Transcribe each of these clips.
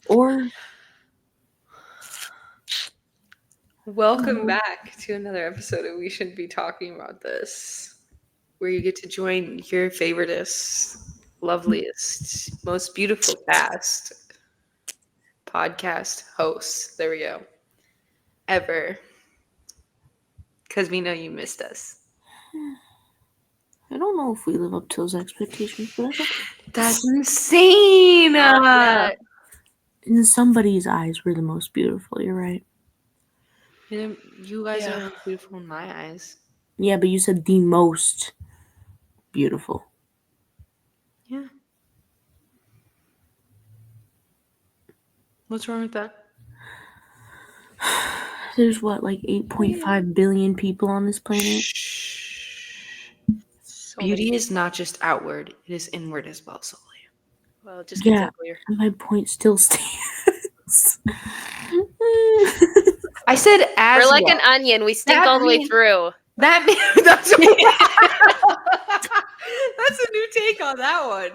Or welcome back to another episode of We Shouldn't Be Talking About This, where you get to join your favoriteest, loveliest, most beautiful podcast hosts. There we go. Ever. Because we know you missed us. I don't know if we live up to those expectations, but that's okay. That's insane. In somebody's eyes, we're the most beautiful. You're right. You guys are beautiful in my eyes. Yeah, but you said the most beautiful. Yeah. What's wrong with that? There's what, like 8.5 billion people on this planet? So Beauty is not just outward, it is inward as well, Sully. Well, it just gets uglier. And my point still stands. I said as We're like well. an onion. We stink all the way through. That's a new take on that one.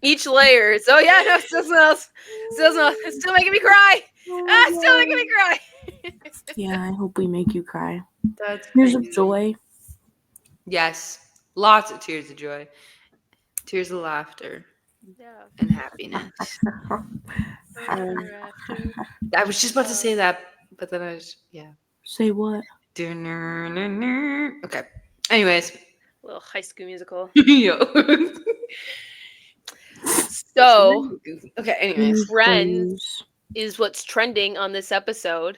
Each layer. So yeah, no, still smells. It's still making me cry. It's still making me cry. Yeah, I hope we make you cry. That's Tears crazy. of joy. Yes. Lots of tears of joy. Tears of laughter. Yeah. And happiness. I was just about to say that, but then I was, Say what? Okay. Anyways. Little High School Musical. Yo. So, okay, anyways. Friends is what's trending on this episode.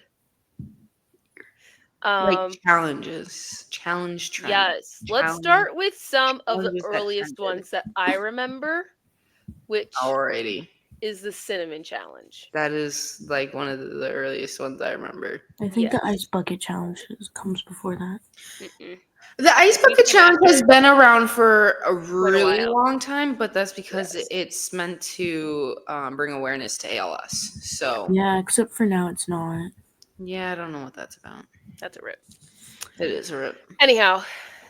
Like challenges. Challenge trend. Yes. Let's start with some of the earliest ones that I remember, which is the cinnamon challenge. That is like one of the earliest ones I remember. I think the ice bucket challenge comes before that. Mm-mm. The ice bucket challenge has been around for a really long time, but that's because it's meant to bring awareness to ALS. So yeah, except for now it's not. Yeah, I don't know what that's about. That's a rip. It is a rip. Anyhow,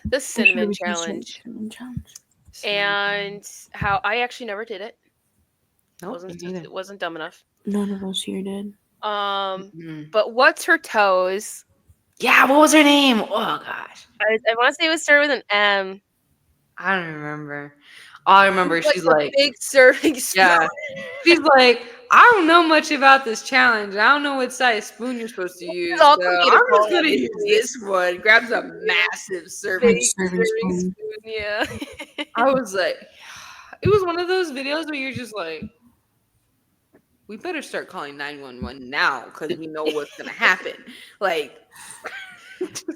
the cinnamon challenge. And how I actually never did it. Nope, it wasn't dumb enough. None of us here did. But what's her toes? Yeah, what was her name? Oh gosh, I want to say it was started with an M. I don't remember. All I remember, she's like big serving spoon. Yeah, she's like, I don't know much about this challenge. I don't know what size spoon you're supposed to use. So I'm just gonna use this one. Grabs a massive serving spoon. Yeah. I was like, it was one of those videos where you're just like, we better start calling 911 now because we know what's gonna happen. Like,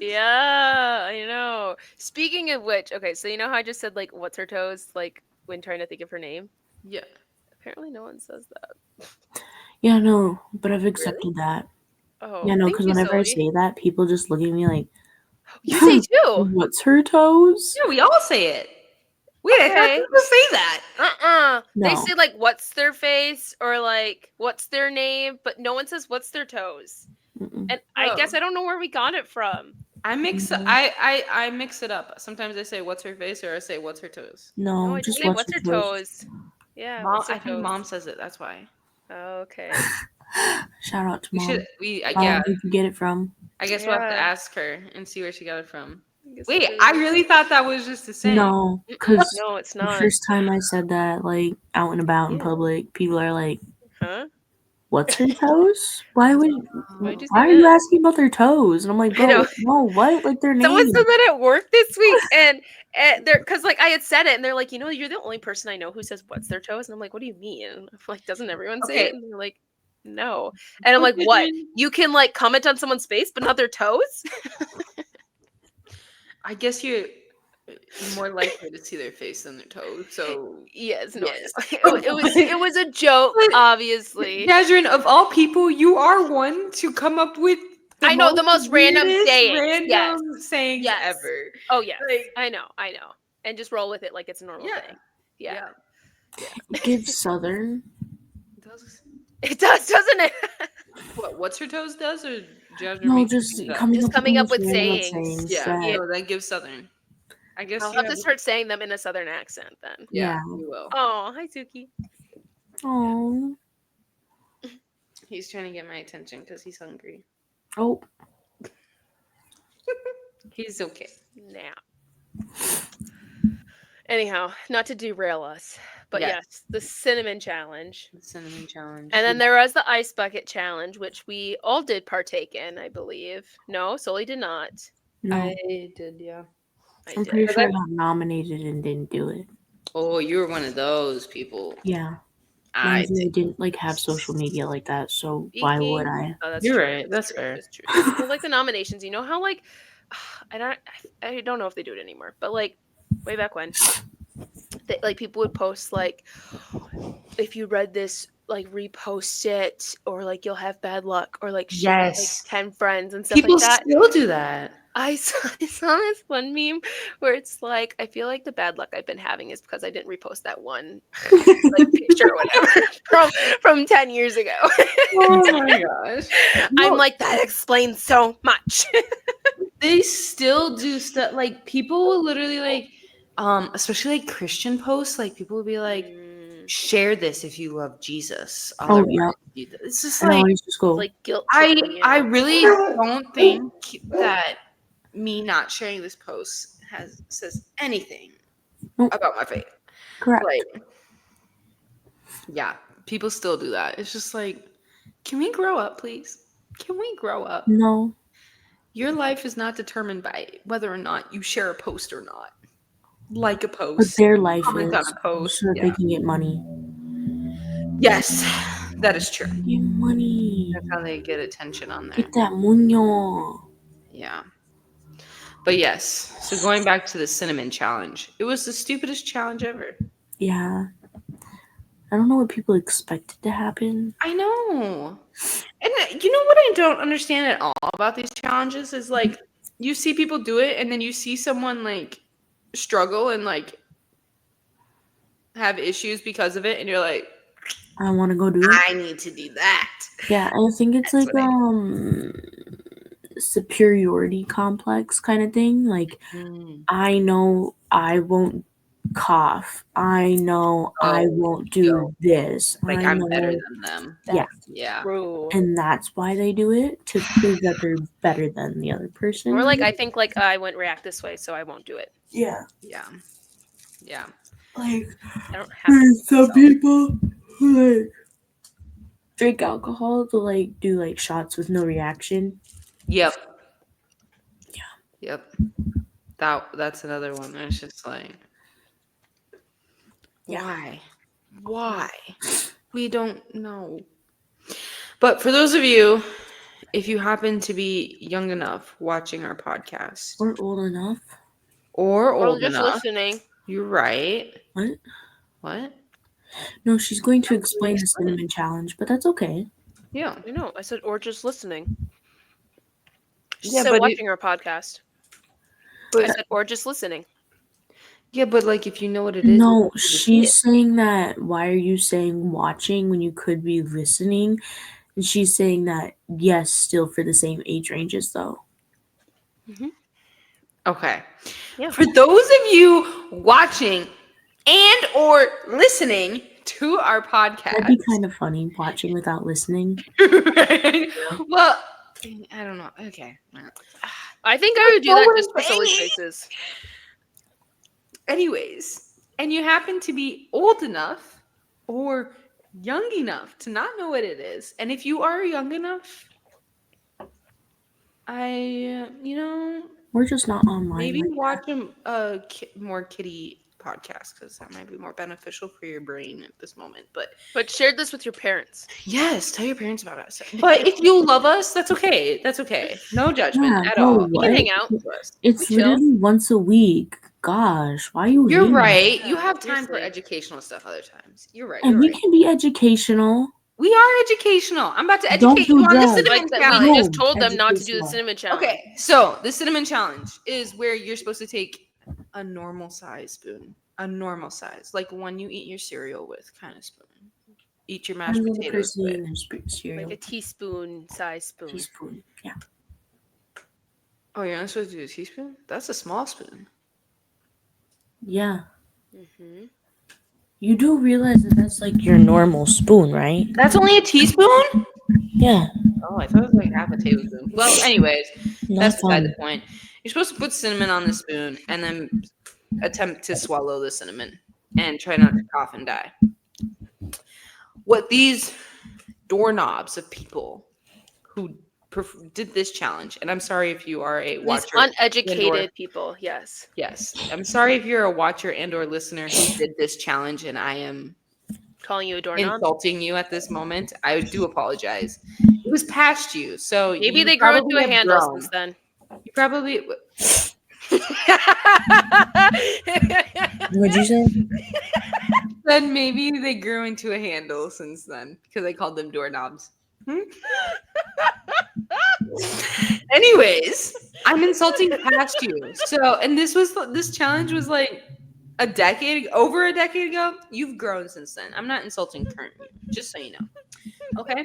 yeah, I know. Speaking of which, okay, so you know how I just said like, what's her toes? Like when trying to think of her name. Yeah. Apparently, no one says that. Yeah, no, but I've accepted that. Oh, yeah, no, because whenever I say that, people just look at me like, you say too. What's her toes? Yeah, we all say it. Wait, I thought people say that. No. They say like, what's their face or like, what's their name, but no one says what's their toes. And I guess I don't know where we got it from. I mix it up. Sometimes I say what's her face or I say what's her toes. No, I just say what's her toes. Yeah, I think Mom says it. That's why. Okay. Shout out to Mom. Where did you get it from? I guess we'll have to ask her and see where she got it from. Wait, I really thought that was just the same. No, because no, it's not. The first time I said that, like out and about in public, people are like, "Huh? What's her toes? Why are you asking about their toes?" And I'm like, "Bro, no, what? Like their name." Someone said that at work this week, and they're because like I had said it, and they're like, you know, you're the only person I know who says what's their toes, and I'm like, what do you mean? And I'm like, doesn't everyone say it? And they're like, no. And I'm like, what? You can like comment on someone's face, but not their toes? I guess you're more likely to see their face than their toes. So yes. It was a joke, obviously. Jasmine, of all people, you are one to come up with the most random sayings ever. Oh yeah, I know, and just roll with it like it's a normal thing. Yeah. It gives Southern. It does, doesn't it? What's her toes does or Jasmine? No, just coming up with sayings. Yeah, that gives Southern. I guess I'll you have have to start saying them in a southern accent then. Yeah, Yeah. you will. Oh, hi Suki. Oh. He's trying to get my attention because he's hungry. Oh. He's okay. Nah. Anyhow, not to derail us, but Yes. yes, the cinnamon challenge. The cinnamon challenge. And then there was the ice bucket challenge, which we all did partake in, I believe. No, Sully did not. No. I did, yeah. I I'm did. pretty sure I got nominated and didn't do it. Oh, you were one of those people. Yeah. I Mind you, I did. didn't like have social media like that, so why would I? Oh, that's You're true. right. That's fair. That's true. Well, like the nominations, you know how like I don't know if they do it anymore, but like way back when, like people would post like, if you read this, like repost it, or like you'll have bad luck, or like share it, like Yes. 10 friends and stuff People like that. still do that. I saw this one meme where it's like, I feel like the bad luck I've been having is because I didn't repost that one like picture or whatever from 10 years ago. Oh my gosh. I'm like, that explains so much. They still do stuff like people will literally like especially like Christian posts, like people will be like, share this if you love Jesus. Oh yeah. It's just And I like always just go. Like guilt I tripping you. I really don't think that me not sharing this post says anything Nope. about my faith. Correct. Like, yeah, people still do that. It's just like, can we grow up, please? Can we grow up? No. Your life is not determined by whether or not you share a post or not. Like a But post. their life Comment is on a post. so that Yeah. they can get money. Yes, that is true. Get money. That's how they get attention on there. Get that muño. Yeah. But yes, so going back to the cinnamon challenge, it was the stupidest challenge ever. Yeah. I don't know what people expected to happen. I know. And you know what I don't understand at all about these challenges is like you see people do it and then you see someone like struggle and like have issues because of it and you're like, I want to go do it. I need to do that. Yeah, I think it's That's like what I superiority complex kind of thing. Like I know I won't cough. I know I won't do this. Like I I'm know, better than them. Yeah. Yeah. True. And that's why they do it, to prove that they're better than the other person. Or like I think like I wouldn't react this way, so I won't do it. Yeah. Yeah. Yeah. Like I don't have to there's some myself. people who like drink alcohol to like do like shots with no reaction. Yep. Yeah. Yep. That's another one. It's just like, Yeah. why? We don't know. But for those of you, if you happen to be young enough watching our podcast Or old enough. or Or old just enough, listening. you're right. What? What? No, she's going to explain the cinnamon challenge, but that's okay. Yeah. I know. I said or just listening. She Yeah, said but watching our podcast. I said or just listening. Yeah, but like if you know what it is. No, she's saying that why are you saying watching when you could be listening? And she's saying that yes, still for the same age ranges though. Okay. Yeah. For those of you watching and or listening to our podcast. That'd be kind of funny watching without listening. Right? Well, I don't know. Okay. I think I would do that just for Sully's faces. Anyways, and you happen to be old enough or young enough to not know what it is. And if you are young enough, We're just not online. maybe like watch a more kiddie podcast because that might be more beneficial for your brain at this moment. But share this with your parents. Yes, tell your parents about us. But if you love us, that's okay. That's okay. No judgment at all. You can hang out. It's We chill. literally once a week. Gosh, why are you You're hating? right. You have time for Seriously. educational stuff other times. You're right. And You're we right. can be educational. We are educational. I'm about to Don't educate do you on the drugs. cinnamon Like that challenge. we just told them not to do the Educational. cinnamon challenge. Okay, so the cinnamon challenge is where you're supposed to take a normal size spoon, a normal size, like one you eat your cereal with, kind of spoon. Eat your mashed I'm the potatoes person with. eating their cereal. Like a teaspoon size spoon. Teaspoon. Yeah. Oh, you're not supposed to do a teaspoon? That's a small spoon. Yeah. Mm-hmm. You do realize that that's like your normal spoon, right? That's only a teaspoon? Yeah. Oh, I thought it was like half a tablespoon. Well, anyways, Not that's beside the fun. point. You're supposed to put cinnamon on the spoon and then attempt to swallow the cinnamon and try not to cough and die. What these doorknobs of people who did this challenge, and I'm sorry if you are a These watcher and or uneducated people, yes. yes, I'm sorry if you're a watcher and or listener who did this challenge, and I am Calling you a doorknob. insulting you at this moment. I do apologize. It was past you, so Maybe you they grew into probably a have handle grown. since then. You probably What'd you say? said maybe they grew into a handle since then because I called them doorknobs. Anyways, I'm insulting past you. So, and this challenge was like over a decade ago. You've grown since then. I'm not insulting current you, just so you know. Okay.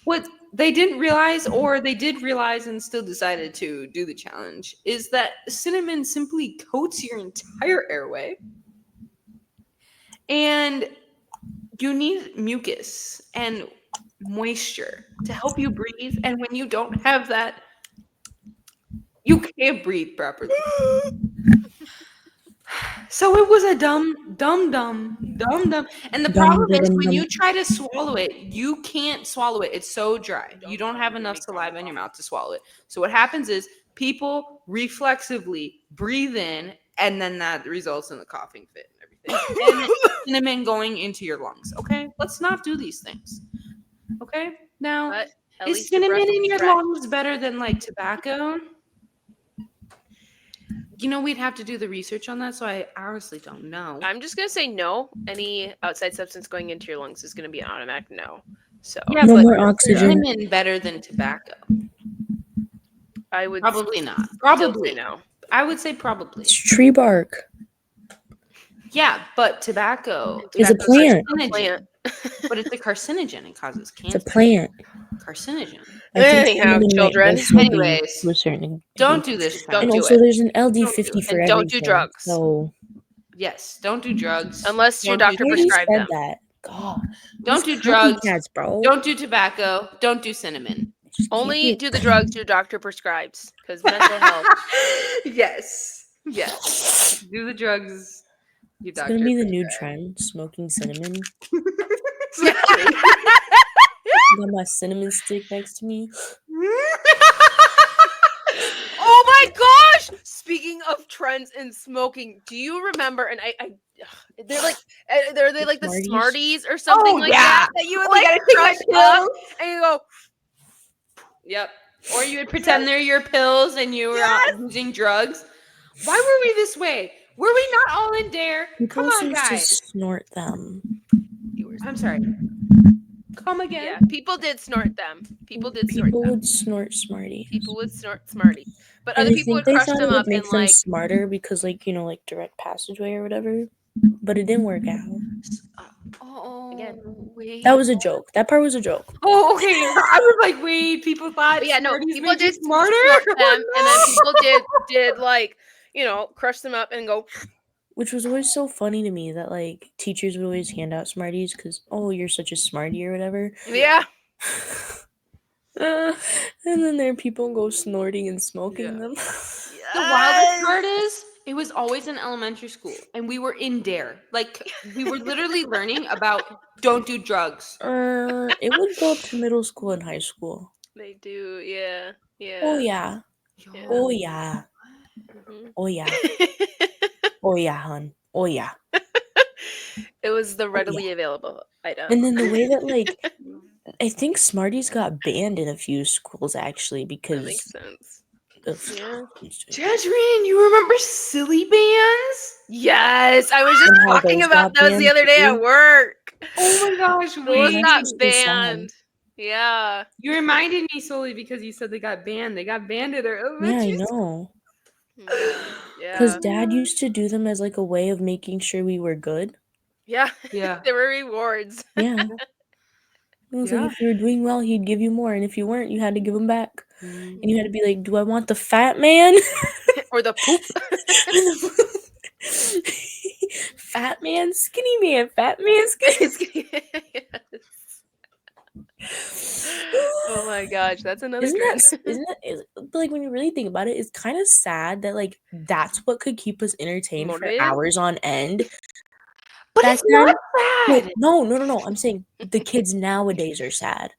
What they didn't realize, or they did realize and still decided to do the challenge, is that cinnamon simply coats your entire airway. And you need mucus and moisture to help you breathe. And when you don't have that, you can't breathe properly. So it was a dumb. And the problem is when you try to swallow it, you can't swallow it. It's so dry. You don't have enough saliva in your mouth to swallow it. So what happens is people reflexively breathe in, and then that results in the coughing fit and everything. And cinnamon going into your lungs. Okay? Let's not do these things. Okay? Now, But at is least your breath cinnamon will in be your fresh. lungs better than like tobacco? We'd have to do the research on that, so I honestly don't know. I'm just gonna say no. Any outside substance going into your lungs is gonna be an automatic no. So Yeah, No but more is oxygen. cinnamon better than tobacco? I would Probably not. still Probably. say no. I would say probably. It's tree bark. Yeah, but tobacco It's a is plant. carcinogen. But it's a carcinogen. It causes It's a cancer. plant. Carcinogen. I think Anyhow, cinnamon children. does still be Anyways, to a certain don't degree. do this Don't And do challenge. also, it. there's an Don't do LD50 it. for And everything. don't do drugs. So Yes, don't do drugs. Unless your Don't do doctor I already prescribed said them. that. God. Don't These do drugs. copycats, bro. Don't do tobacco. Don't do cinnamon. Just can't Only be- do the drugs your doctor prescribes. Because mental health. Yes. Do the drugs your It's doctor gonna be the new prescribed. trend: smoking cinnamon. Exactly. Got my cinnamon stick next to me. Oh my gosh! Speaking of trends in smoking, do you remember? And they're like, they're they like the Smarties? Smarties or something like yeah. that you would Oh, you like gotta take my crush up pills. and you go. Yep. Or you would pretend they're your pills and you were using drugs. Why were we this way? Were we not all in Dare? People Come on, used to guys. snort them. I'm sorry. Come again. Yeah, people did snort them. People did snort People them. would snort Smarties. People would snort Smarties, but And other I people think would they crush thought them it would up make and them like. smarter because, like, like direct passageway or whatever. But it didn't work out. Oh, Again. wait. That was a joke. That part was a joke. Oh, okay. I was like, wait, people thought But yeah, no, Smarties people made you did smarter? snort them, Oh, and then no. people did like crush them up and go. Which was always so funny to me that, like, teachers would always hand out Smarties because, oh, you're such a smarty or whatever. Yeah. And then there are people go snorting and smoking them. The wildest part is, it was always in elementary school, and we were in Dare. Like, we were literally learning about don't do drugs. It would go up to middle school and high school. They do, yeah. Oh yeah. Yeah. Oh yeah. Mhm. Oh yeah. Oh yeah, hun. Oh yeah. It was the readily available item. And then the way that, like, I think Smarties got banned in a few schools actually That makes because sense. of Yeah. Jadrin, you remember silly bands? Yes, I was just And how talking those about got those the banned other day too. at work. Oh my gosh, Those wait. got That's just so sad. banned. Yeah. You reminded me solely because you said they got banned. They got banned at our Yeah, I elementary school. know. Yeah. Because Dad used to do them as like a way of making sure we were good. Yeah. Yeah. There were rewards. Yeah. It was like if you were doing well, he'd give you more, and if you weren't, you had to give them back. And you had to be like, "Do I want the fat man?" Or the poop. Fat man, skinny man, fat man, skinny. Yes. Oh my gosh, that's another Isn't trend. but like when you really think about it, it's kind of sad that like that's what could keep us entertained for Motivated? hours on end. But Back it's then, not bad. no. I'm saying the kids nowadays are sad.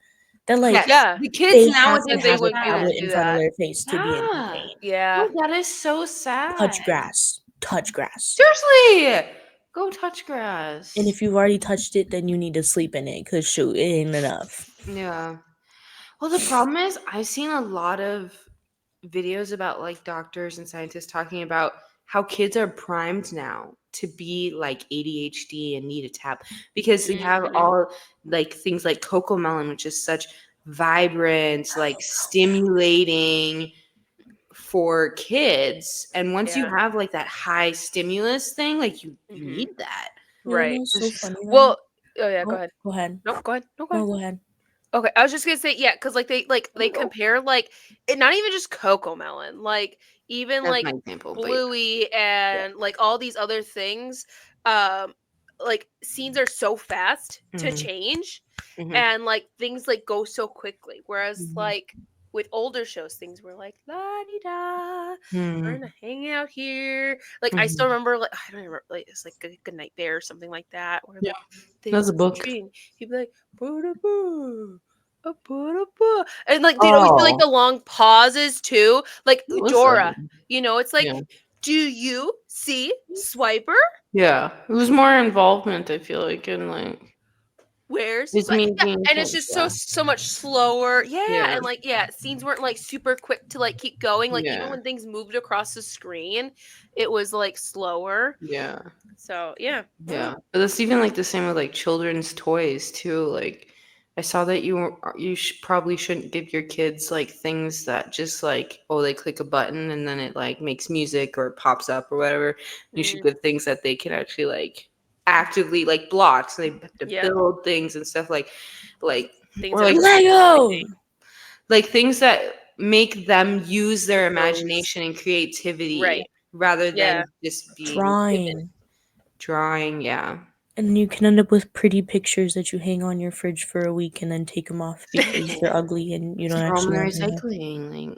That like Yes, Yeah. the kids they have nowadays to That they are have a would be able sad. to tablet do in front of that. their face to be Yeah. entertained. Yeah. Oh, that is so sad. Touch grass. Touch grass. Seriously, go touch grass. And if you've already touched it, then you need to sleep in it because shoot, it ain't enough. Yeah. Well, the problem is I've seen a lot of videos about like doctors and scientists talking about how kids are primed now to be like ADHD and need a tab because they have Mhm. all like things like cocoa melon, which is such vibrant, like stimulating for kids. And once you Yeah. have like that high stimulus thing, like you Mhm. need that. You know Right. what's so It's just funny though? Well, oh yeah, go Oh, ahead. go ahead. Nope, go ahead. No, go No, ahead. go ahead. Okay, I was just gonna say, yeah, because they compare like not even just cocoa melon, like even that's my like example. But bluey and like all these other things. Like scenes are so fast to Mhm. change, Mhm. and like things like go so quickly. Whereas Mhm. like with older shows, things were like la di da, we're Mhm. gonna hang out here. Like I still Mhm. remember, like I don't remember, like it's like Good Night Bear or something like that, where Yeah, like they that's a would book. string. He'd be like, "Ba-da-ba, ba-da-ba," and like they'd always do like Oh, the long pauses too. Like Dora, listen. it's like, Yeah. "Do you see Swiper? Yeah. It was more involvement, I feel like, in like Where's it's like me yeah," being and it's just yeah. so much slower. Yeah, Yeah. and like yeah, scenes weren't like super quick to like keep going. Like even Yeah. when things moved across the screen, it was like slower. Yeah. So yeah. Yeah. But that's even like the same with like children's toys too. Like I saw that probably shouldn't give your kids like things that just like they click a button and then it like makes music or pops up or whatever. You should Mm, give things that they can actually like actively like blocks. They have to yeah. build things and stuff like Things or that are like Lego. things that make them use their those imagination and creativity right. rather Yeah. than just being Drawing. drawing. Yeah. And you can end up with pretty pictures that you hang on your fridge for a week and then take them off because they're ugly and you don't Throw 'em actually in want the them there. recycling. Like,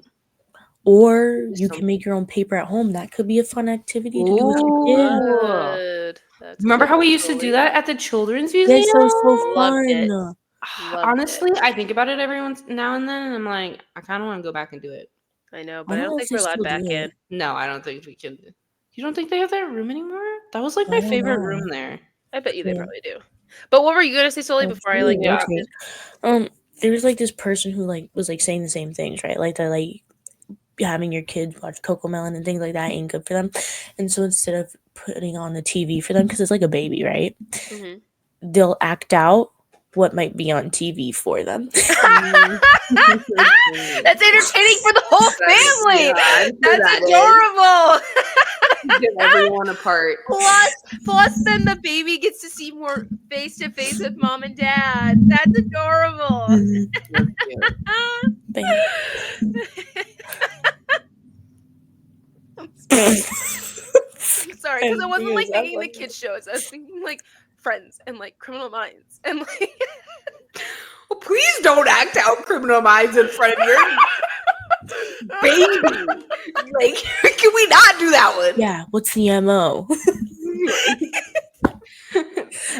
Or do you can something. make your own paper at home. That could be a fun activity to do with your kids. Ooh. Good. That's Remember good. how we used to do Totally. that at the children's That's museum? so Loved it. fun. Loved it. Honestly, I think about it every once now and then, and I'm like, I kind of want to go back and do it. I know, I but I don't don't know if think they we're allowed still do back in. it. No, I don't think we can. You don't think they have that room anymore? That was like I my don't favorite room know. there. I bet you they Yeah. probably do. But what were you gonna say, Sully, Let's before I really like Yeah. interrupted? rotate. There was like this person who like was like saying the same things, right? Like that like having your kids watch Coco Melon and things like that ain't good for them. And so instead of putting on the TV for them, because it's like a baby, right? Mm-hmm. They'll act out what might be on TV for them. Mhm. That's entertaining for the whole family. I'm sure That's that adorable. give everyone a part. Plus, then the baby gets to see more face to face with mom and dad. That's adorable. Mhm. That's cute. But yeah. Sorry, because I wasn't like Anyways, thinking the kids shows. I was thinking like Friends and like Criminal Minds and like. Well, please don't act out Criminal Minds in front of your baby. Like, can we not do that one? Yeah, what's the MO?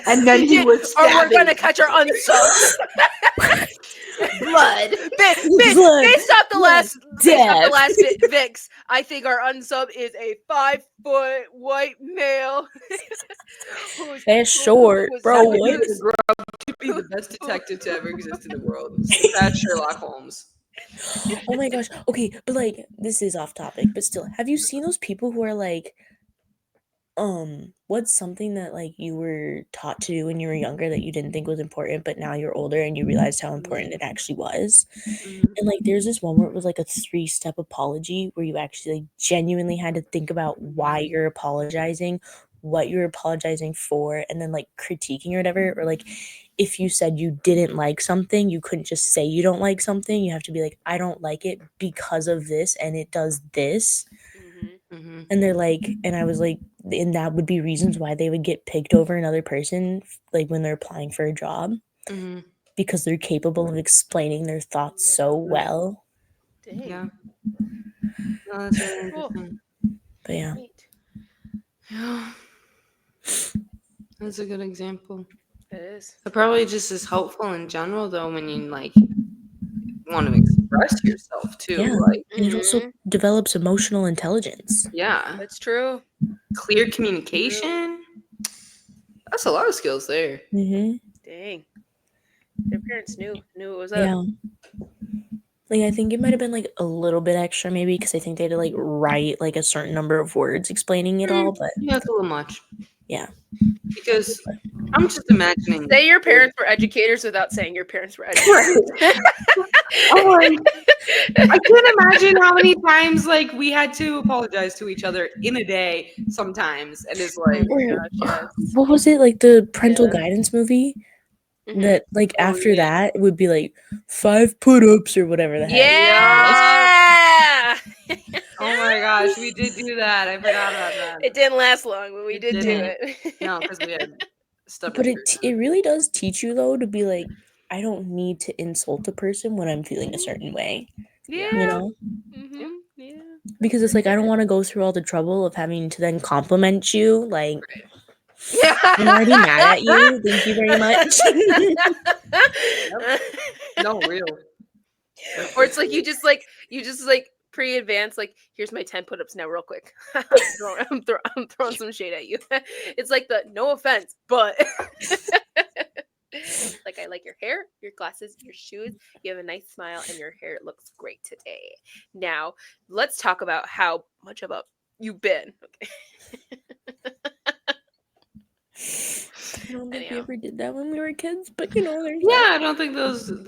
And then he was Or we're stabbing gonna catch our unsubs. blood. Blood. Based off the last Death. Vix, I think our unsub is a 5-foot white male. That's short, bro. He What? was to be the best detective to ever exist in the world. That's Sherlock Holmes. Oh my gosh. Okay, but like this is off topic, but still, have you seen those people who are like, what's something that like you were taught to do when you were younger that you didn't think was important, but now you're older and you realized how important it actually was? Mhm. And like there's this one where it was like a 3-step apology where you actually like genuinely had to think about why you're apologizing, what you're apologizing for, and then like critiquing or whatever. Or like if you said you didn't like something, you couldn't just say you don't like something. You have to be like, I don't like it because of this and it does this. Mhm. And they're like, and I was like, and that would be reasons why they would get picked over another person, like when they're applying for a job, because they're capable of explaining their thoughts so well. Dang. Yeah. No, that's really Cool. interesting. But yeah. Neat. Yeah. That's a good example. It is. It probably just is helpful in general, though, when you like want to express yourself too. Yeah. Like, And it also develops emotional intelligence. yeah, That's true. clear communication. That's a lot of skills there. Dang. Their parents knew it was up. Yeah. Like, I think it might have been like a little bit extra, maybe, because I think they had to like write like a certain number of words explaining it all. But Yeah, it's a little much. Yeah. Because I'm just imagining. Say your parents were educators without saying your parents were educators. Oh, I can't imagine how many times like we had to apologize to each other in a day sometimes, and it's like, what was it, like the parental guidance movie? That like after that it would be like 5 put-ups or whatever the heck. Yeah. Oh my gosh, we did do that. I forgot about that. It didn't last long, but we did do it. No, because we had stuff. But it really does teach you though to be like, I don't need to insult a person when I'm feeling a certain way. Yeah. You know? Yeah. Because it's like I don't want to go through all the trouble of having to then compliment you. Like, I'm already mad at you. Thank you very much. No, real. Or it's like you just pre-advance, like, here's my 10 put-ups now real quick. I'm throwing some shade at you. It's like the no offense, but like, I like your hair, your glasses, your shoes, you have a nice smile, and your hair looks great today. Now let's talk about how much of a you've been. Okay. I don't think we ever did that when we were kids, but you know, there's I don't think those no,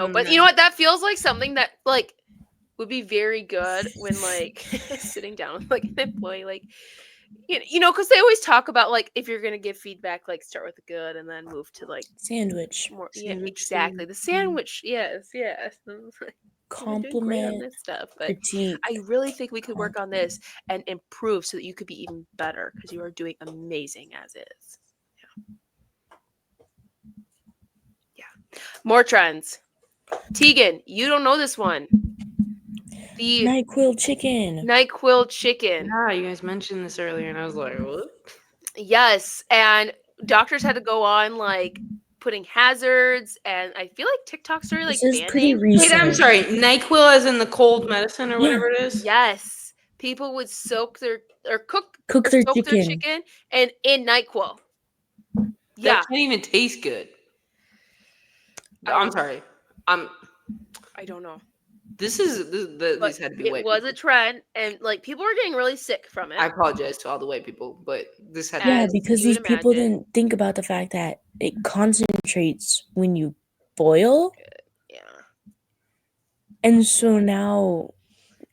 but you know what? That feels like something that like would be very good when like sitting down with like an employee, like you know, because they always talk about like if you're gonna give feedback, like start with the good and then move to like sandwich. More, exactly. The sandwich. Yes. Compliment this stuff, but critique. I really think we could work on this and improve so that you could be even better because you are doing amazing as is. Yeah. More trends. Tegan, you don't know this one. The NyQuil chicken. Yeah, you guys mentioned this earlier, and I was like, what? Yes, and doctors had to go on like putting hazards, and I feel like TikTok started like this is pretty recent. Wait, I'm sorry. NyQuil as in the cold medicine or whatever it is? Yes. People would soak their or cook their soak their chicken and in NyQuil. Yeah. That can't even taste good. I'm sorry. I don't know. These had to be white. It was a trend, and like people were getting really sick from it. I apologize to all the white people, but this had to be because these people didn't think about the fact that it concentrates when you boil. Yeah. And so now.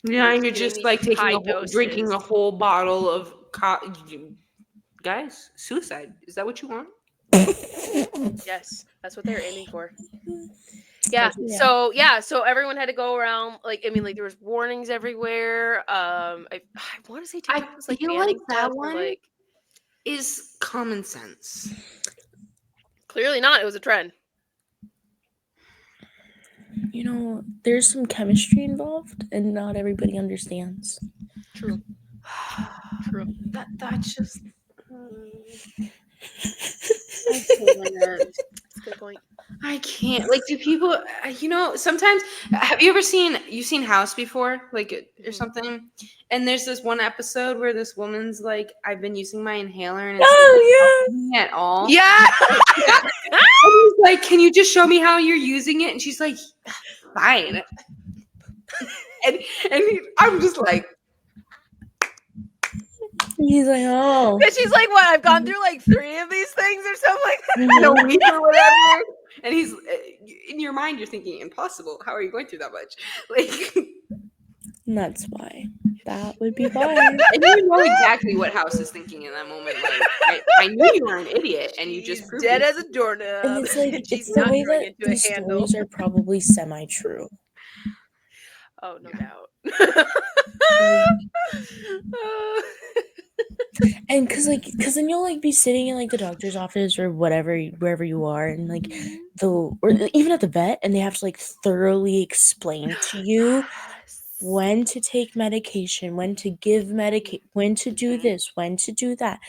Yeah, and you're just like drinking a whole bottle of guys, suicide. Is that what you want? Yes, that's what they're aiming for. Yeah. So everyone had to go around. Like, I mean, like there was warnings everywhere. I want to say TikTok was like that one is common sense. Clearly not. It was a trend. You know, there's some chemistry involved, and not everybody understands. True. That's just. That's a good point. I can't. Like, do people? You know, sometimes. Have you ever seen House before, like, or something? And there's this one episode where this woman's like, "I've been using my inhaler, and it's not helping at all." Yeah. And he's like, "Can you just show me how you're using it?" And she's like, "Fine." and I'm just like. He's like, oh. And she's like, what? I've gone through like 3 of these things or something like that. In a week or whatever. And he's in your mind, you're thinking, impossible. How are you going through that much? Like, and that's why. That would be fine. And you know exactly what House is thinking in that moment. Like, I knew you were an idiot, and you just proved dead it. as a doorknob. And it's like, it's the way that these stories are probably semi-true. Oh, no Yeah. doubt. And cause then you'll like be sitting in like the doctor's office or whatever, wherever you are, and like or even at the vet, and they have to like thoroughly explain to you when to take medication, when to give when to do this, when to do that.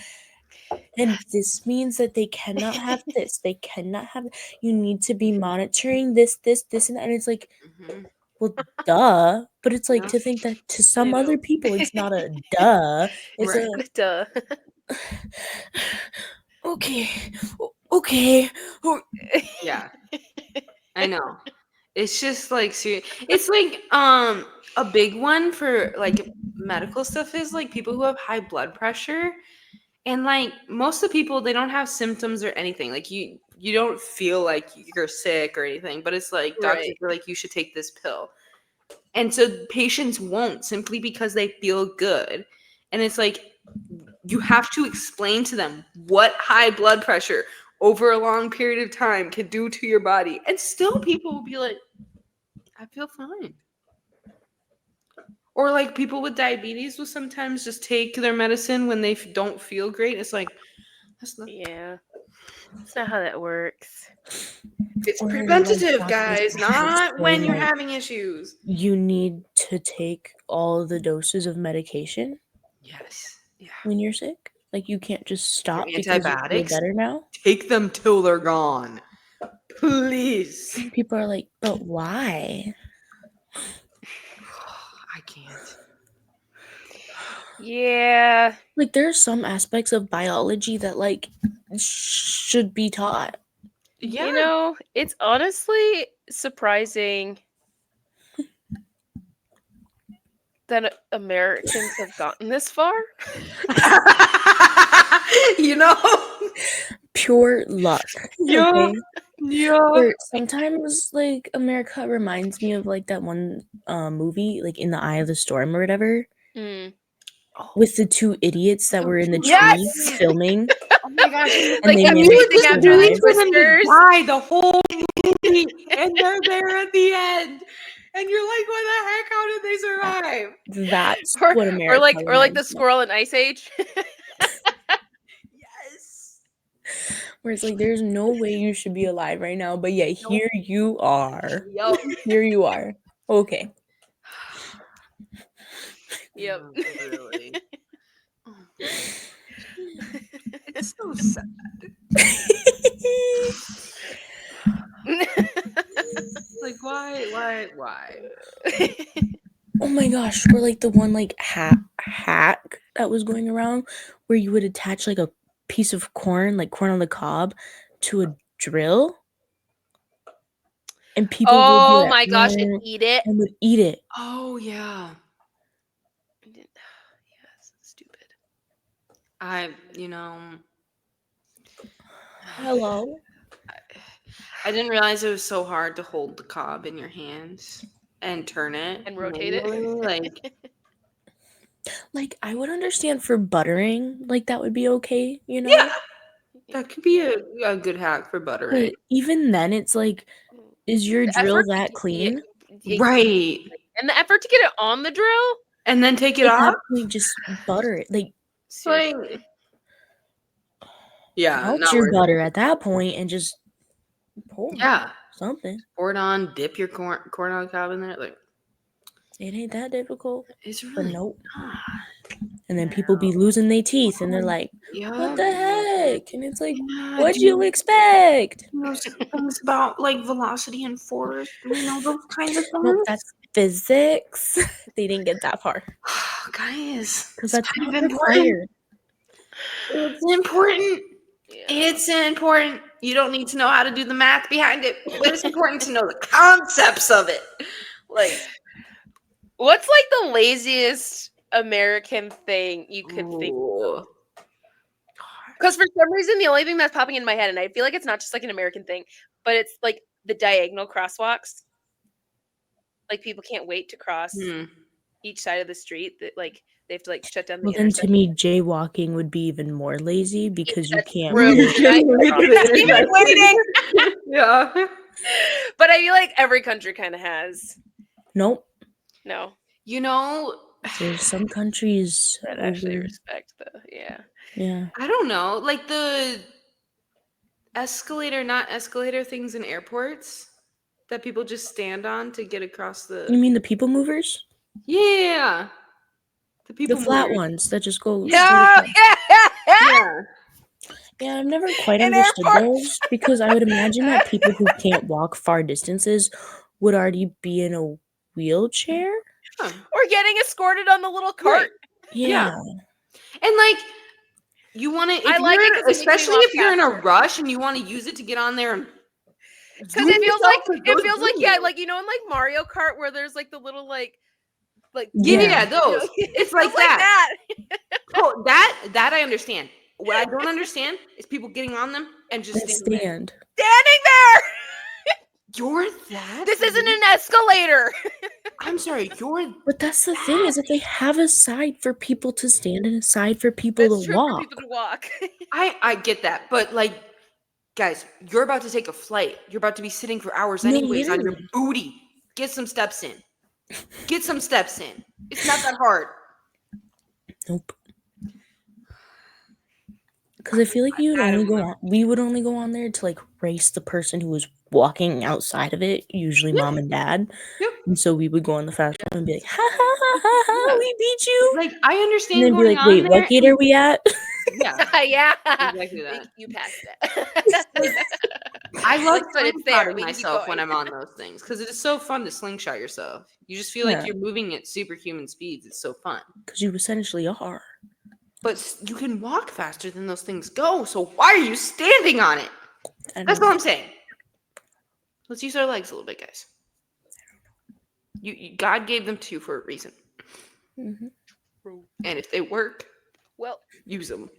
And this means that they cannot have this, they cannot have, you need to be monitoring this, and that. And it's like, Mhm. well, duh. But it's like Yeah. to think that to some know. other people it's not a duh. It's Right. Duh. okay. Okay. Yeah, I know. It's just like it's like a big one for like medical stuff is like people who have high blood pressure, and like most of the people, they don't have symptoms or anything. Like you don't feel like you're sick or anything, but it's like doctors Right. are like, you should take this pill. And so patients won't, simply because they feel good. And it's like, you have to explain to them what high blood pressure over a long period of time can do to your body. And still people will be like, I feel fine. Or like people with diabetes will sometimes just take their medicine when they don't feel great. It's like, that's not. Yeah. That's not how that works. It's Or, like, preventative, doctors guys, actually not say, when you're like, having issues. you need to take all the doses of medication Yes. Yeah. when you're sick. Like, you can't just Your stop because you feel antibiotics, better now. take them till they're gone. Please. And people are like, but why? I can't. Yeah. Like, there are some aspects of biology that, like, should be taught. Yeah. You know, it's honestly surprising that Americans have gotten this far. You know? Pure luck. Yeah. Okay? Yeah. Or sometimes, like, America reminds me of, like, that one movie, like, In the Eye of the Storm or whatever, Mm. with the two idiots that So were in the cute. trees Yes! filming. Oh my gosh. And Like they the managed chasing to after the survive. For them to twisters. die the whole movie, and they're there at the end, and you're like, what the heck? How did they survive? That's Or, what America or like the reminds me of. squirrel in Ice Age. Yes. Where it's like, there's no way you should be alive right now, but yeah, here you are. Yup. Here you are. Okay. Yep. No, really. Oh, it's so sad. Like, why? Oh my gosh, or like the one like hack that was going around where you would attach like a piece of corn, like corn on the cob, to a drill, and people would be Oh like, my gosh, and eat it. and would eat it. Oh yeah. Yes, stupid. Hello. I didn't realize it was so hard to hold the cob in your hands and turn it And rotate it. manually, Like, I would understand for buttering, like that would be okay, you know? Yeah, that could be a good hack for buttering. But even then, it's like, is your The drill effort to that get clean? Right. And the effort to get it on the drill. And then take it At off. that point, just butter it. Like, Seriously. Yeah, melt not your worth it. butter at that point and just pour Yeah. something. Pour it on, dip your corn on the cob in there. Like, It ain't that difficult. it's But really nope. not. And then people be losing their teeth and they're like, Yeah. what the heck? And it's like, Yeah, what'd do you expect? you know things about like velocity and force? Those kinds of things. Nope, that's physics. They didn't get that far. Guys, Because it's that's kind not of important. required. It's important. Yeah. It's important. You don't need to know how to do the math behind it, but it's important to know the concepts of it. Like, What's like the laziest American thing you could think? ooh. Because for some reason, the only thing that's popping in my head, and I feel like it's not just like an American thing, but it's like the diagonal crosswalks. Like people can't wait to cross each side of the street. That like they have to like shut down the Well, then to intersection. me, jaywalking would be even more lazy because you That's can't. true. wait. Even waiting. Yeah. But I feel like every country kind of has. Nope. No. You know, There's some countries That over. actually respect the Yeah. I don't know, like the escalator, not escalator things in airports that people just stand on to get across You the. mean the people movers? Yeah, the The people flat movers. ones that just go No. straight across. Yeah. Yeah, I've never quite In understood airports. those because I would imagine that people who can't walk far distances would already be in a wheelchair. Huh. Or getting escorted on the little cart. Right. Yeah. And like you want to, if I like it you're, 'cause it makes me especially walk if you're in a faster. rush and you want to use it to get on there and Because zoom it feels yourself like to go yeah, zoom. like in like Mario Kart where there's like the little like Yeah, Yeah. those. it It's feels like that. that. Oh, that I understand. What I don't understand is people getting on them and just And standing there. stand. Standing there. You're that? This isn't an escalator. I'm sorry, you're But that's the thing is that they have a side for people to stand and a side for people That's to true walk. for people to walk. I get that, but like guys, you're about to take a flight. You're about to be sitting for hours No, anyways on your literally. booty. Get some steps in. Get some steps in. It's not that hard. Nope. Because I feel like you would I only don't go know. on. We would only go on there to like race the person who was walking outside of it, usually mom and dad. Yep. And so we would go on the fast one and be like, ha ha ha ha ha, we beat you. Like I And understand then be going like, on wait, there. what gate are we at? Yeah, Yeah. exactly that. You passed it. I love But it's there. slingshotting We can keep myself when going. I'm on those things because it is so fun to slingshot yourself. You just feel Yeah. like you're moving at superhuman speeds. It's so fun. Because you essentially are. But you can walk faster than those things go. So why are you standing on it? I That's don't all know. I'm saying. Let's use our legs a little bit, guys. God gave them to you for a reason. Mhm. And if they work, Well, use them.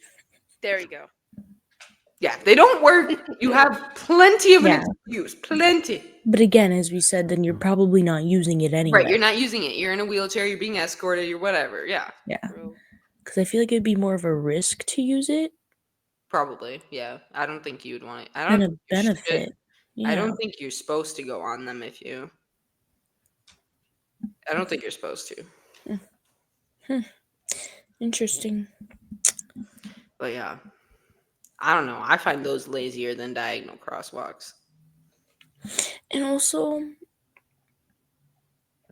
there you go. Yeah, if they don't work, you have plenty of Yeah. an excuse. Plenty. But again, as we said, then you're probably not using it anyway. Right, you're not using it. You're in a wheelchair, you're being escorted, you're whatever. Yeah. Yeah. True. Because I feel like it'd be more of a risk to use it Probably. Yeah. I don't think you'd want it. I than don't a think you should. benefit. Yeah. I don't think you're supposed to go on them if you. I don't think you're supposed to. Interesting. But yeah. I don't know. I find those lazier than diagonal crosswalks. And also,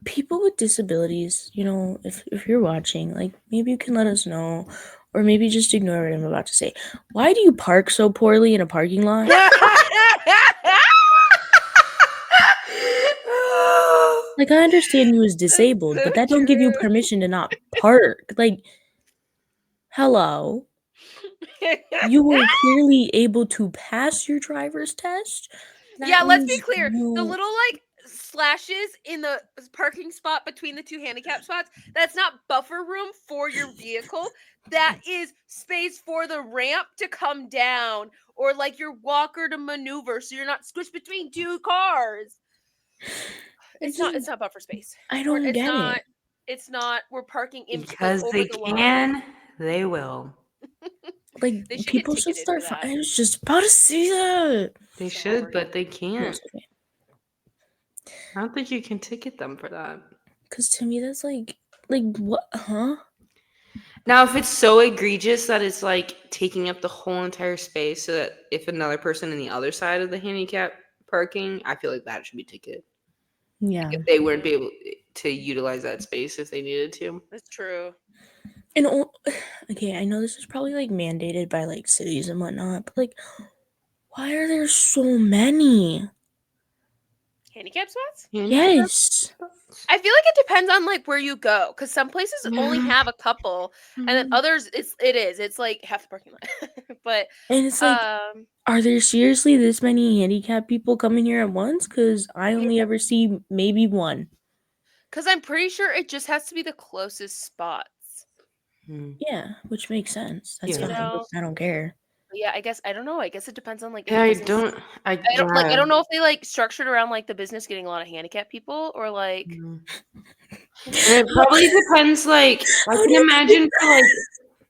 people with disabilities, you know, if you're watching, like maybe you can let us know, or maybe just ignore what I'm about to say. Why do you park so poorly in a parking lot? Like, I understand you was disabled, so but that don't give you true. permission to not park. Like, hello. You were clearly able to pass your driver's test. Yeah, let's be means clear. The you- little like slashes in the parking spot between the two handicap spots, that's not buffer room for your vehicle. That is space for the ramp to come down or like your walker to maneuver so you're not squished between two cars. It's not buffer space. I don't get it. It's not we're parking in Because over they the line. can, they will. Like, They should get people should ticketed start. for that. I was just about to say that. They Sorry. should, but they No, can't. it's okay. I don't think you can ticket them for that. Because to me, that's like what? Huh? Now, if it's so egregious that it's like taking up the whole entire space, so that if another person on the other side of the handicap parking, I feel like that should be ticketed. Yeah. If they wouldn't be able to utilize that space if they needed to. That's true. And okay, I know this is probably like mandated by like cities and whatnot, but like, why are there so many? Handicap spots? Yes. I feel like it depends on like where you go because some places only Yeah. have a couple and then others it's like half the parking lot. But And it's like, are there seriously this many handicapped people coming here at once? Because I only ever see maybe one. because I'm pretty sure it just has to be the closest spots. Yeah, which makes sense. That's Yeah. fine. You know? I don't care. Yeah, I guess I don't know. I guess it depends on like if Yeah, the I business- don't. I don't like. I don't know if they like structured around like the business getting a lot of handicapped people or like. And it probably depends. Like I How can do you imagine for like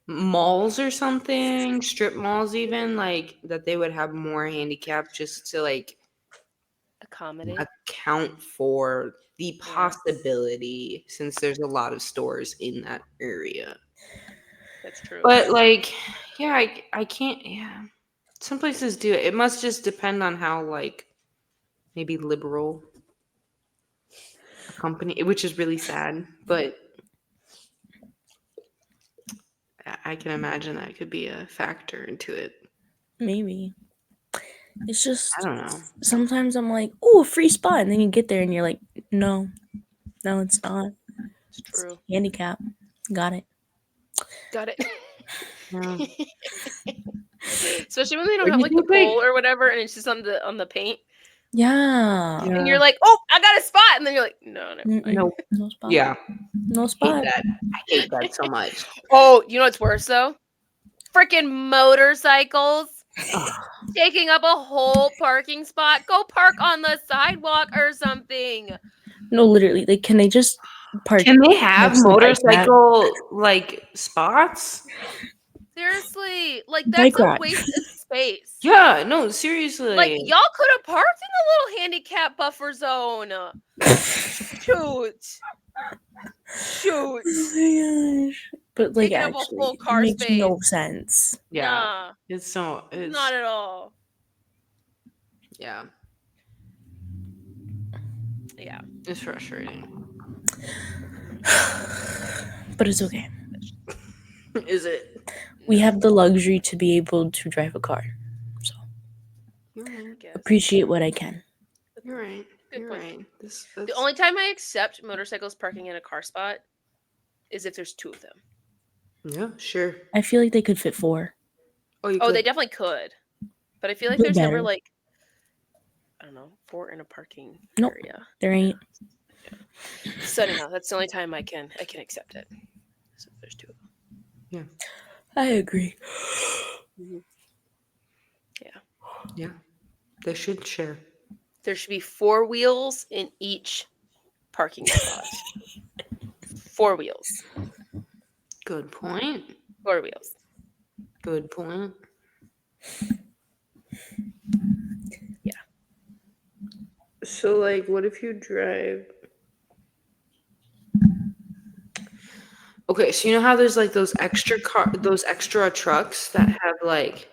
malls or something, strip malls even, like that they would have more handicap just to like accommodate, account for the possibility since there's a lot of stores in that area. That's true. But like, yeah, I can't. Yeah, some places do it. It must just depend on how like maybe liberal a company, which is really sad. But I can imagine that could be a factor into it. Maybe. It's just I don't know. sometimes I'm like, oh, a free spot, and then you get there and you're like, no, it's not. It's true. Handicap. Got it. Got it. Yeah. Especially when they don't Or have you like the think, like- pole or whatever, and it's just on the paint, Yeah. and you're like, oh, I got a spot, and then you're like, no, never mind. Nope. No spot. Yeah, No spot. I hate that so much. Oh, you know what's worse though? Freaking motorcycles taking up a whole parking spot. Go park on the sidewalk or something. No, literally. Like, can they just park? Can they have next to the bike rack? motorcycle like spots? Seriously, like Bike that's a rack. waste of space. Yeah, no, seriously. Like y'all could have parked in the little handicap buffer zone. Shoot. Oh my gosh. But like, Taking up a actually, whole it car makes space. no sense. Yeah, Nah, it's not at all. Yeah, Yeah. it's frustrating. But it's okay. Is it? We have the luxury to be able to drive a car. So You're right. Guess. appreciate what I can. You're right. Good You're point. right. The only time I accept motorcycles parking in a car spot is if there's two of them. Yeah, sure. I feel like they could fit 4. Oh, they definitely could. But I feel like But there's never better. like, I don't know, 4 in a parking Nope. area. There ain't. So anyhow, that's the only time I can accept it. So there's 2 of them. I agree. Yeah, they should share. There should be 4 wheels in each parking spot. 4 wheels. Good point. 4 wheels. Good point. Yeah. So, like, what if you drive? Okay, so you know how there's like those extra trucks that have like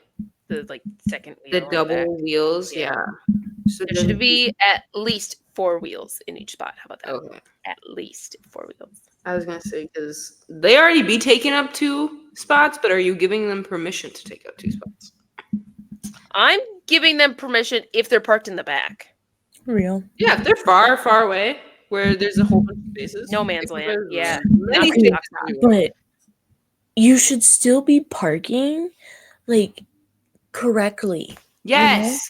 The like second wheel. the on the back. double wheels? Yeah. Yeah. So There should be at least 4 wheels in each spot. How about that? Okay. At least 4 wheels. I was gonna say because they already be taking up 2 spots, but are you giving them permission to take up 2 spots? I'm giving them permission if they're parked in the back. Real. Yeah, if they're far, far away where there's a whole bunch of spaces. No man's land. There's Yeah. many Not spaces like everywhere. But you should still be parking like correctly. Yes.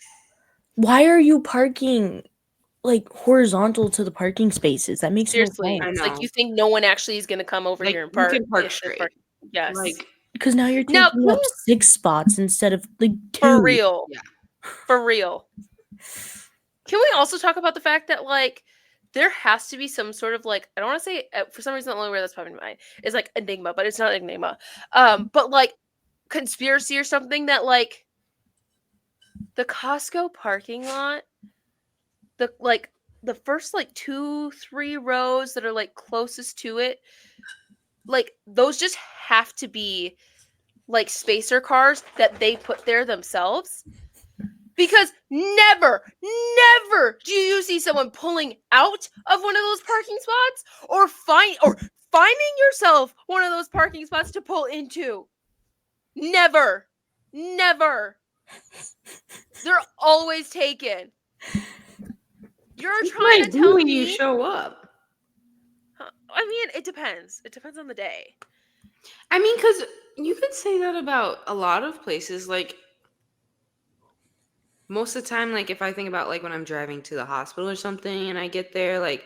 Why are you parking like horizontal to the parking spaces? That makes Seriously, no I sense. it's like you think no one actually is going to come over Like, here and you park. can park if they're straight. Yes. Like, Because now you're Now, taking up 6 spots instead of like 2. for real. Yeah. For real. Can we also talk about the fact that like there has to be some sort of like, I don't want to say, for some reason the only word that's popping in my mind is like enigma, but it's not enigma. But like conspiracy or something that like the Costco parking lot, the first like 2-3 rows that are like closest to it, like those just have to be like spacer cars that they put there themselves. Because never do you see someone pulling out of one of those parking spots or finding yourself one of those parking spots to pull into. Never. They're always taken. You're trying to tell when me you show up. I mean, it depends. It depends on the day. I mean, because you could say that about a lot of places. Like, most of the time, like, if I think about, like, when I'm driving to the hospital or something and I get there, like,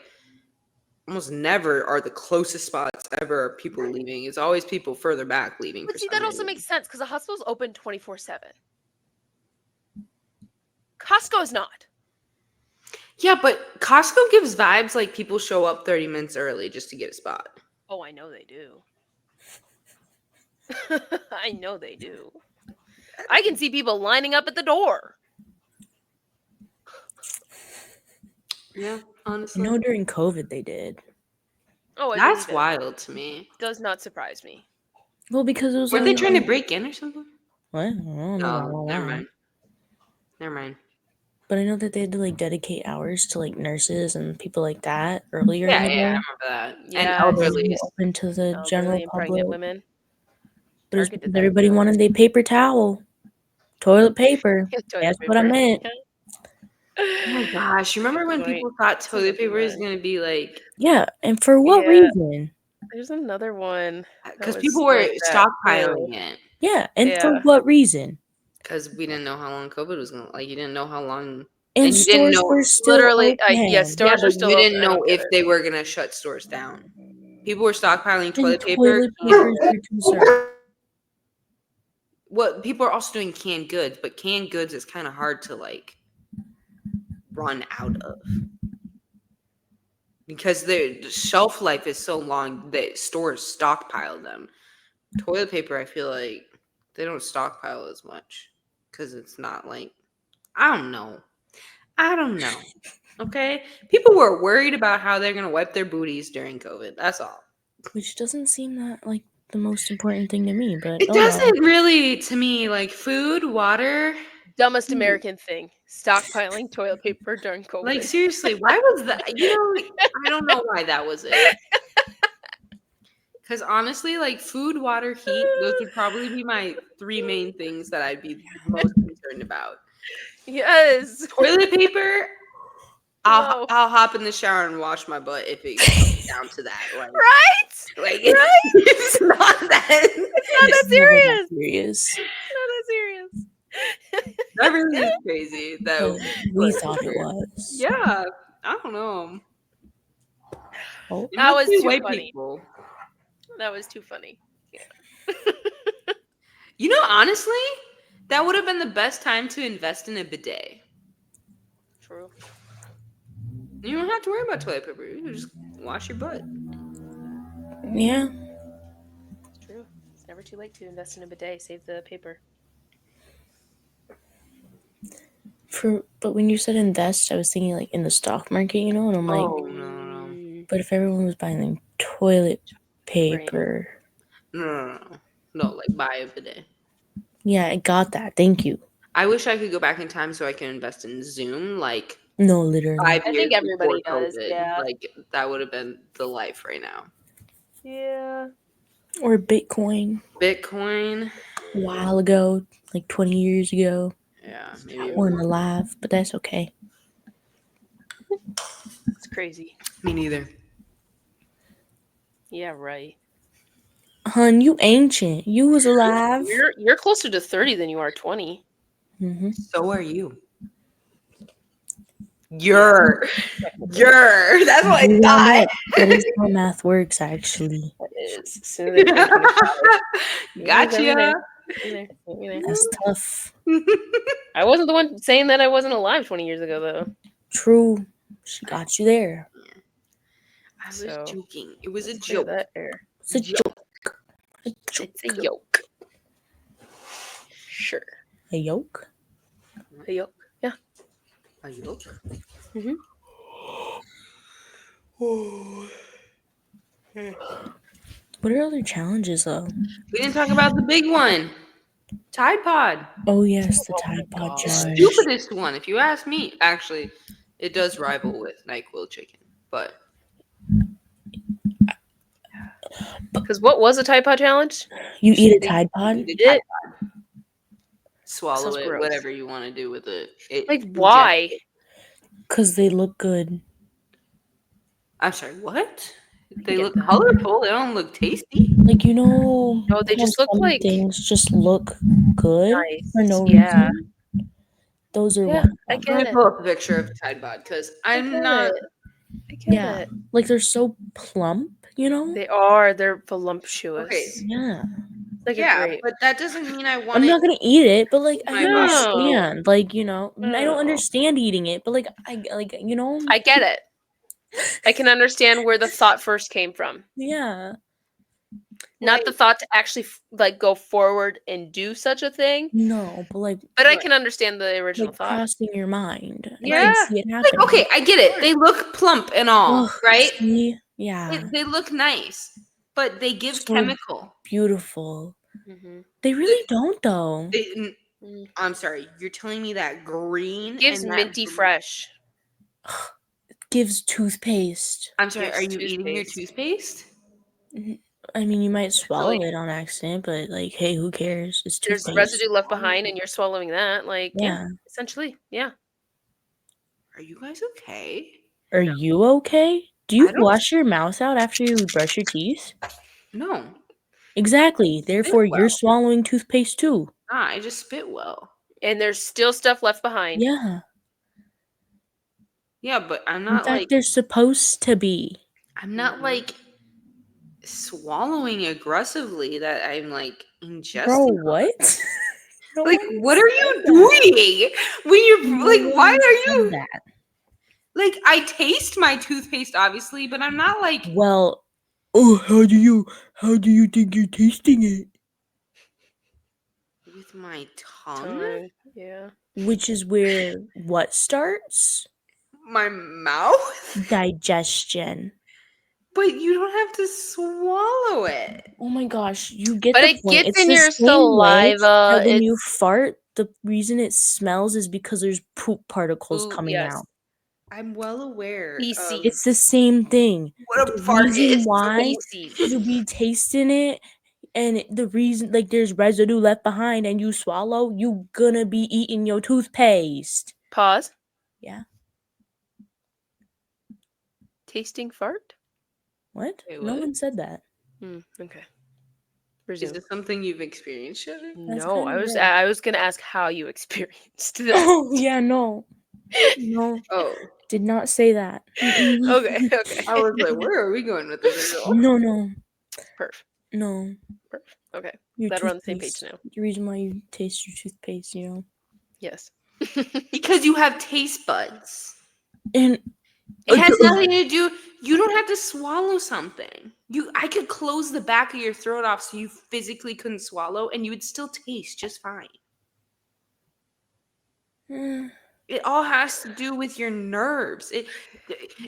almost never are the closest spots ever people leaving. It's always people further back leaving. But see, that also makes sense because the hospital's open 24/7. Costco's not. Yeah, but Costco gives vibes like people show up 30 minutes early just to get a spot. Oh, I know they do. I know they do. I can see people lining up at the door. Yeah, I honestly. know during COVID they did. Oh, I That's believe it. wild to me. Does not surprise me. Well, because it was Weren't they only trying to like, break in or something? what? I don't know about No, all never that. mind. Never mind. But I know that they had to like dedicate hours to like nurses and people like that earlier in Yeah, the I day. remember that. And Yes. It elderly. wasn't open to the general Elderly and pregnant public. women. But it's Target did because that everybody too. wanted their paper towel, toilet paper. Toilet That's what I paper. meant. Oh my gosh, you remember when Good point. people thought That's toilet another paper is one. going to be like... Yeah, and for what Yeah. reason? There's another one. Because was people were like that, stockpiling too. it. Yeah, and for Yeah. what reason? Because we didn't know how long COVID was going to... Like, you didn't know how long... And And you didn't stores know... were still Literally, open. yes, Yeah, stores but are still you open. didn't I know don't get if it. they were going to shut stores down. People were stockpiling And toilet paper. toilet papers were concerned. Well, people are also doing canned goods, but canned goods is kind of hard to, like, run out of. Because the shelf life is so long that stores stockpile them. Toilet paper, I feel like they don't stockpile as much because it's not like... I don't know. Okay? People were worried about how they're going to wipe their booties during COVID. That's all. Which doesn't seem that like the most important thing to me, but It oh well. doesn't really, to me, like food, water. Dumbest American thing. Stockpiling toilet paper during COVID. Like, seriously, why was that? I don't know why that was it. Because honestly, like food, water, heat, those would probably be my 3 main things that I'd be most concerned about. Yes. Toilet paper, Whoa. I'll hop in the shower and wash my butt if it comes down to that. Like, Right? it's not that. It's not that It's never serious. that serious. Not that serious. That really is crazy. But That we thought it was. Yeah, I don't know. Oh, It That must was be too white funny. people. That was too funny. Honestly, that would have been the best time to invest in a bidet. True. You don't have to worry about toilet paper. You can just wash your butt. yeah. It's true. It's never too late to invest in a bidet. Save the paper. But when you said invest, I was thinking like in the stock market, and I'm like, Oh, no. but if everyone was buying like toilet paper, No, like buy a bidet. yeah, I got that. Thank you. I wish I could go back in time so I could invest in Zoom, like No, literally. 5 I years think everybody before does, COVID. yeah. Like, that would have been the life right now. Yeah. Or Bitcoin Bitcoin. a while ago, like 20 years ago. Yeah, I maybe. wasn't alive, but that's okay. It's crazy. Me neither. Yeah, right. Hun, you ancient. You was alive. You're closer to 30 than you are 20. Mm-hmm. So are you. You're. That's what I thought. That is how math works, actually. That is. As soon as they turn 25. Gotcha. That's tough. I wasn't the one saying that I wasn't alive 20 years ago, though. True. She got you there. I was So, joking. It was a Let's clear joke. that air. It's a joke. A joke. It's a yoke. Sure. A yoke? A yoke. Yeah. A joke? Mm-hmm. What are other challenges, though? We didn't talk about the big one. Tide Pod. Oh, yes, the Oh my Tide Pod gosh. challenge. Stupidest one, if you ask me. Actually, it does rival with NyQuil chicken, but Because what was a Tide Pod challenge? You eat a Tide Pod? eat a Did Tide it? Pod. Swallow Sounds it, gross. whatever you want to do with it. Like, why? Because they look good. I'm sorry, what? They get look that. colorful. They don't look tasty. Like, No, they how just look some like things just look good nice. for no Yeah. reason. Those are Yeah, one. I I'm get gonna it. pull up a picture of Tide Pod because I'm get not. it. I get Yeah. it. Like, they're so plump, They are. They're voluptuous. Okay. Yeah. Like a Yeah, grape. but that doesn't mean I want I'm it. not gonna eat it, but like I No. understand. Like, I No. don't understand eating it, but like I get it. I can understand where the thought first came from. yeah. Not the thought to actually like go forward and do such a thing. No, but like But I can understand the original thought. crossing your mind. I Yeah. can see it happening. Like, okay, I get it. They look plump and all, Ugh, right? see? Yeah. They look nice, but they give So chemical. beautiful. Mm-hmm. They really don't though. I'm sorry. You're telling me that green Gives and that minty fresh. Gives toothpaste. I'm sorry. Gives Are you eating your toothpaste? I mean, you might swallow it on accident, but like, hey, who cares? It's There's toothpaste. residue left behind, and you're swallowing that. Like, yeah, essentially, yeah. Are you guys okay? Are you okay? Do you wash your mouth out after you brush your teeth? No. Exactly. Therefore, you're swallowing toothpaste too. Nah, I just spit well. And there's still stuff left behind. Yeah. Yeah, but I'm not In fact, there's supposed to be. I'm not like swallowing aggressively that I'm like ingesting. Bro, what? Like, what are you doing? When you're like, why are you that? Like, I taste my toothpaste, obviously, but I'm not like. Well, how do you think you're tasting it? With my tongue? Yeah. Which is where what starts? My mouth? Digestion. But you don't have to swallow it. Oh my gosh, you get but the it point. gets It's in the your same way saliva. that when you fart, the reason it smells is because there's poop particles coming out. I'm well aware. It's the same thing. What a The fart reason is. why you be tasting it, and the reason like there's residue left behind, and you swallow, you gonna be eating your toothpaste. Pause. Yeah. Tasting fart? What? Wait, No what? one said that. Okay. Is this something you've experienced, Shelly? No, I was gonna ask how you experienced this. Oh yeah, no. Oh. Did not say that. Okay. I was like, where are we going with this? No. Perf. No. Perf. Okay. Your Glad we're on the same page toothpaste. now. The reason why you taste your toothpaste, Yes. Because you have taste buds. And it has nothing to do. You don't have to swallow something. I could close the back of your throat off so you physically couldn't swallow, and you would still taste just fine. It all has to do with your nerves.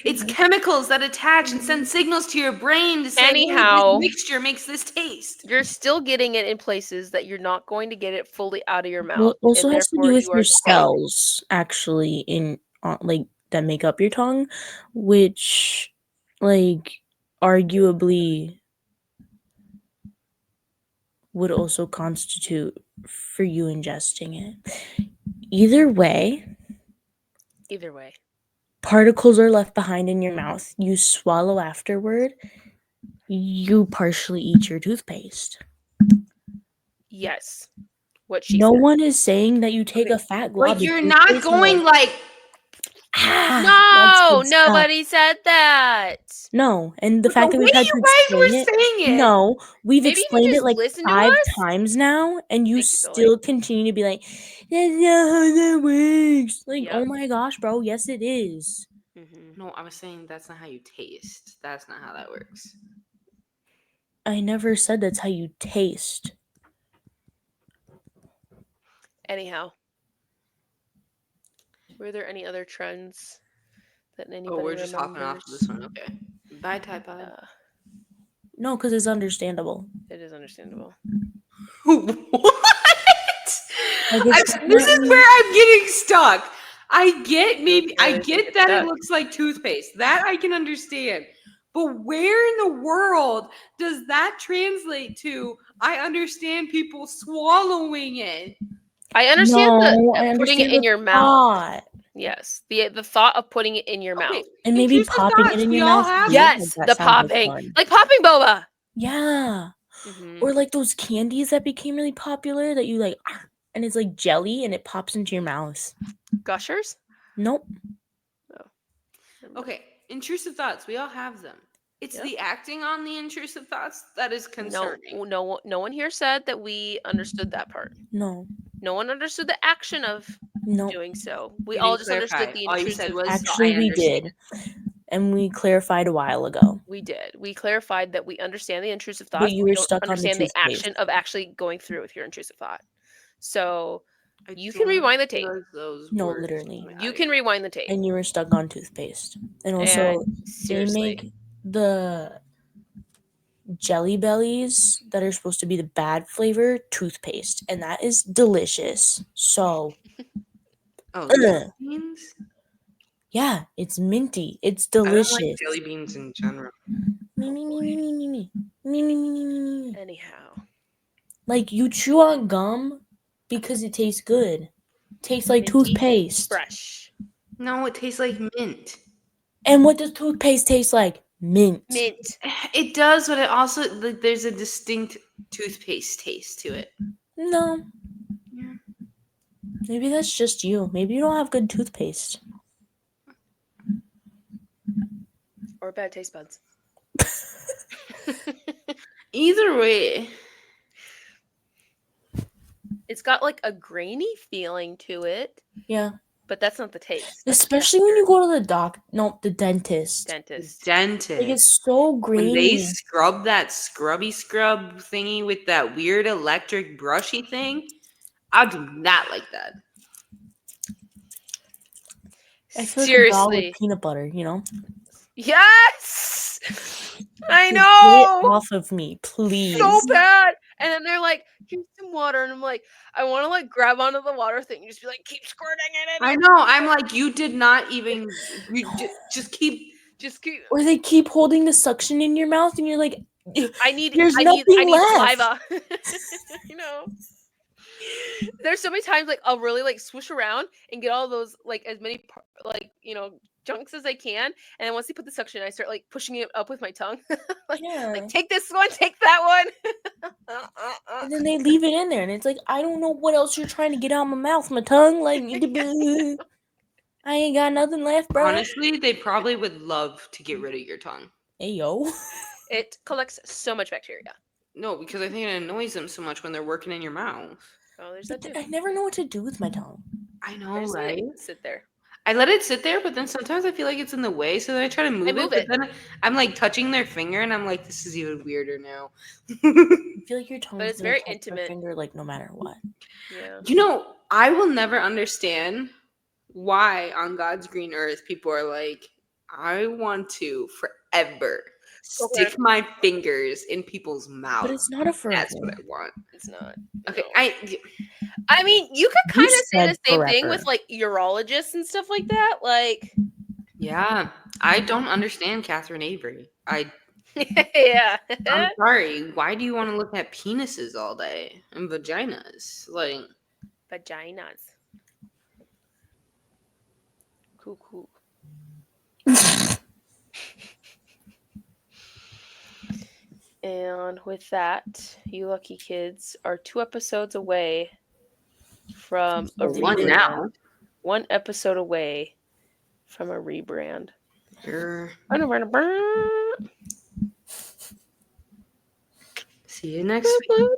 It's chemicals that attach and send signals to your brain to say, anyhow, this mixture makes this taste. You're still getting it in places that you're not going to get it fully out of your mouth. Well, it also and has to do with your cells, actually, in like that make up your tongue, which, like, arguably would also constitute for you ingesting it. Either way, particles are left behind in your mouth. You swallow afterward. You partially eat your toothpaste. Yes. What she No said. one is saying that you take a fat glob. Like, you're not going like. No, nobody said that. No, and the fact that we've had to explain it. No, we've explained it like 5 times now, and you still continue to be like, "That's not how that works." Like, oh my gosh, bro, yes it is. No, I was saying that's not how you taste. That's not how that works. I never said that's how you taste. Anyhow, were there any other trends that anybody we're just hopping off this one. Okay. Bye, Typod. No, because it's understandable. It is understandable. What? This is where I'm getting stuck. I get that it looks like toothpaste. That I can understand. But where in the world does that translate to? I understand people swallowing it. I understand putting it in your mouth. Yes, the thought of putting it in your mouth and maybe popping it in your mouth. Yes, the popping, like popping boba. Yeah, or like those candies that became really popular that you like, and it's like jelly and it pops into your mouth. Gushers? Nope. Oh. Okay, intrusive thoughts. We all have them. It's the acting on the intrusive thoughts that is concerning. No one here said that we understood that part. No. No one understood the action of doing so. We all just understood the intrusive. Actually, we did. And we clarified a while ago. We did. We clarified that we understand the intrusive But thoughts. you We were don't stuck on the understand the toothpaste. action of actually going through with your intrusive thought. So I you can don't rewind the tape. recognize those No, words. literally. You can rewind the tape. And you were stuck on toothpaste. And also, And they seriously. make the Jelly Bellies that are supposed to be the bad flavor toothpaste. And that is delicious. So, Oh, ugh. jelly beans? Yeah, it's minty. It's I don't like delicious. jelly beans in general. Me, me, me, me, me, me, me. Me, me, me, me, me, me. Anyhow. Like, you chew on gum because it tastes good. Tastes like Minty, toothpaste. fresh. No, it tastes like mint. And what does toothpaste taste like? Mint. Mint. It does, but it also like there's a distinct toothpaste taste to it. No. Yeah. Maybe that's just you. Maybe you don't have good toothpaste. Or bad taste buds. Either way. It's got like a grainy feeling to it. Yeah. But that's not the taste. That's Especially when you go to the dentist. dentist. Dentist. Like, it's so grainy. When they scrub that scrub thingy with that weird electric brushy thing, I do not like that. I feel like a doll with Seriously. peanut butter, you know? Yes! I Just know! get it off of me, please. So bad! And then they're like, here's some water. And I'm like, I want to like grab onto the water thing and just be like, keep squirting it in. I know. I'm like, you did not even. Just keep. Or they keep holding the suction in your mouth, and you're like, I need nothing left. saliva. You know. There's so many times like I'll really like swoosh around and get all those like as many like chunks as I can, and then once they put the suction, I start like pushing it up with my tongue, like take this one, take that one, and then they leave it in there, and it's like I don't know what else you're trying to get out of my mouth, my tongue, like I ain't got nothing left, bro. Honestly, they probably would love to get rid of your tongue. Hey yo, it collects so much bacteria. No, because I think it annoys them so much when they're working in your mouth. Oh, there's that too. I never know what to do with my tongue. I know, right? Sit there. I let it sit there, but then sometimes I feel like it's in the way, so then I try to move it. But then I'm like touching their finger, and I'm like, this is even weirder now. I feel like your tongue is very intimate. finger, like no matter what. Yeah. You know, I will never understand why on God's green earth people are like, I want to forever stick my fingers in people's mouths. But it's not a forever. That's what I want. It's not. Okay, no. I mean, you could kind of say the same thing with like urologists and stuff like that. Like, yeah, I don't understand Catherine Avery. Yeah. I'm sorry. Why do you want to look at penises all day and vaginas? Like vaginas. Cool. And with that, you lucky kids are 2 episodes away from a rebrand. Now. 1 episode away from a rebrand. See you next week.